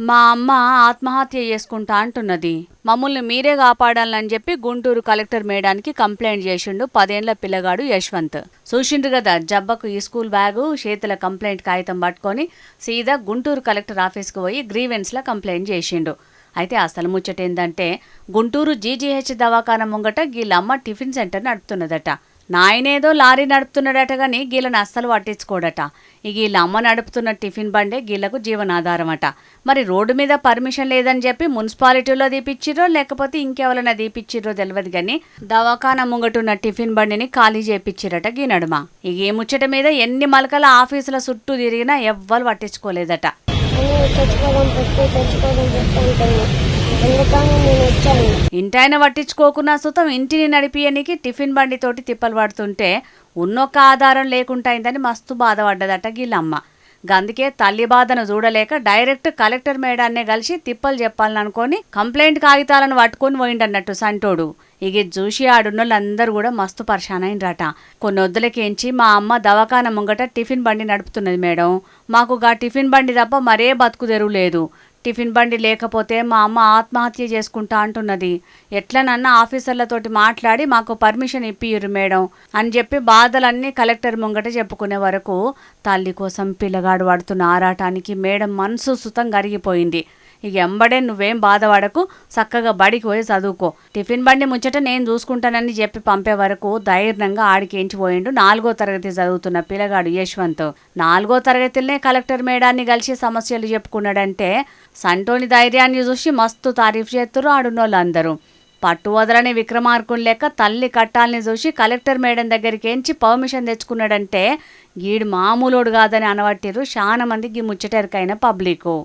మా అమ్మ ఆత్మహత్య చేసుకుంటా అంటున్నది. మమ్మల్ని మీరే కాపాడాలని చెప్పి గుంటూరు కలెక్టర్ మేడానికి కంప్లైంట్ చేసిండు 10 ఏళ్ల పిల్లగాడు యశ్వంత్. చూసిండ్రు కదా, జబ్బకు ఈ స్కూల్ బ్యాగు చేతుల కంప్లైంట్ కాగితం పట్టుకొని సీదా గుంటూరు కలెక్టర్ ఆఫీస్కి పోయి గ్రీవెన్స్లో కంప్లైంట్ చేసిండు. అయితే అసలు ముచ్చటేందంటే, గుంటూరు జీజీహెచ్ దవాఖాన ముంగట గీళ్ళమ్మ టిఫిన్ సెంటర్ నడుపుతున్నదట. నాయనేదో లారీ నడుపుతున్నాడట గాని గీళ్ళని అస్సలు పట్టించుకోడట. వీళ్ళ అమ్మ నడుపుతున్న టిఫిన్ బండే గీళ్లకు జీవనాధారం అట. మరి రోడ్డు మీద పర్మిషన్ లేదని చెప్పి మున్సిపాలిటీలో దీపిచ్చిర్రో లేకపోతే ఇంకెవరైనా దీపిచ్చిర్రో తెలియదు కానీ దవాఖానా ముంగటున్న టిఫిన్ బండిని ఖాళీ చేపిచ్చిరట గీ నడుమ. ఈ ముచ్చట మీద ఎన్ని మలకల ఆఫీసుల చుట్టూ తిరిగినా ఎవ్వరు పట్టించుకోలేదట. ఇంటాయన పట్టించుకోకున్నా సుతం ఇంటిని నడిపియనికి టిఫిన్ బండితోటి తిప్పలు పడుతుంటే ఉన్నొక్క ఆధారం లేకుండా అయిందని మస్తు బాధపడ్డదట గీళ్ళమ్మ. గందుకే తల్లి బాధను చూడలేక డైరెక్ట్ కలెక్టర్ మేడాన్నే కలిసి తిప్పలు చెప్పాలని అనుకొని కంప్లైంట్ కాగితాలను పట్టుకొని పోయిండన్నట్టు సంటోడు. ఇక చూసి ఆడున్నోళ్ళందరూ కూడా మస్తు పరిశానైనరట. కొన్ని వద్దులకేంచి మా అమ్మ దవాఖాన ముంగట టిఫిన్ బండి నడుపుతున్నది మేడం, మాకు గా టిఫిన్ బండి తప్ప మరే బతుకు తెరువు లేదు. టిఫిన్ బండి లేకపోతే మా అమ్మ ఆత్మహత్య చేసుకుంటా అంటున్నది. ఎట్లనన్నా ఆఫీసర్లతోటి మాట్లాడి మాకు పర్మిషన్ ఇప్పియ్యురు మేడం అని చెప్పి బాధలన్నీ కలెక్టర్ ముంగట చెప్పుకునే వరకు తల్లి కోసం పిల్లగాడు పడుతున్న ఆరాటానికి మేడం మనసు సుతం కరిగిపోయింది. ఇక ఎంబడే నువ్వేం బాధపడకు, చక్కగా బడికి పోయి చదువుకో, టిఫిన్ బండి ముచ్చట నేను చూసుకుంటానని చెప్పి పంపే వరకు ధైర్యంగా ఆడికేంచిపోయిండు 4వ తరగతి చదువుతున్న పిల్లగాడు యశ్వంత్. 4వ తరగతిలోనే కలెక్టర్ మేడాన్ని కలిసి సమస్యలు చెప్పుకున్నాడంటే సంటోని ధైర్యాన్ని చూసి మస్తు తారీఫ్ చేస్తురు ఆడున్నోళ్ళందరూ. పట్టు వదలని విక్రమార్కుని లెక్క తల్లి కట్టాలని చూసి కలెక్టర్ మేడం దగ్గరికి ఎంచి పర్మిషన్ తెచ్చుకున్నాడంటే గీడు మామూలోడు కాదని అనబట్టిరు చాలా మంది గీ ముచ్చటెరకైన పబ్లికు.